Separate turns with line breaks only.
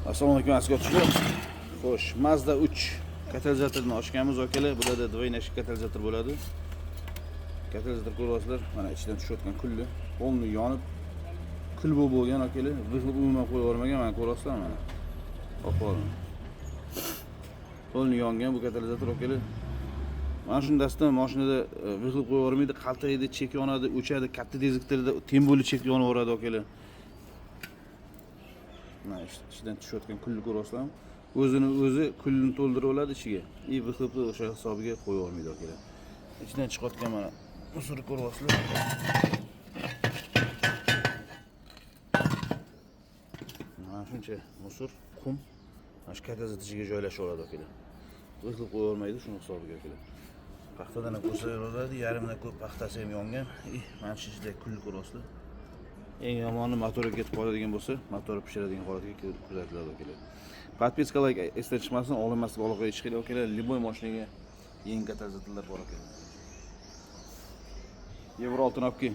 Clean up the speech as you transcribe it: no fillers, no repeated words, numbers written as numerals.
Assalomu alaykum asgotchilar. Xo'sh, Mazda 3 katalizatorni ochganmiz akalar. Bularda двойнашка katalizator bo'ladi. Katalizator ko'ryapsizlar, mana ichidan tushayotgan kulli, polni yonib, kul bo'lgan akalar. Umuman qo'yib yubormagan, mana ko'ryapsizlar mana. Oqolni. Polni yongan bu katalizator akalar. Mana shundasidan mashinada vixilib qo'yib yubormaydi, qaltiraydi, chek yonadi, o'chadi, katta tezliklarda temburli chek yonib yuboradi akalar. Mana ichidan tushayotgan kulni ko'ryapsizlarmi? O'zini kulni to'ldirib oladi ichiga. Vixilibni o'sha hisobiga qo'yib yubormaydi akalar. İçinden chiqayotgan mana musorni ko'ryapsizlar. Mana shuncha musor, qum mana shu katalizator ichiga joylashib oladi akalar. Vixilib qo'yib yubormaydi shuni hisobiga akalar. Paxtadan ham ko'rsatiladi, yarimdan ko'p paxtasi ham yongan. Mana shu ichida kulni ko'ryapsizlar. Eng yomoni motorga ketib qoladigan bo'lsa, motor pishiradigan holatga kuzatiladi akalar. Podpiska like esdan chiqmasin, olinmaslik aloqaga chiqinglar akalar. Liboy mashinaga yangi katalizatorlar bor akalar. Euro 6 olib kel.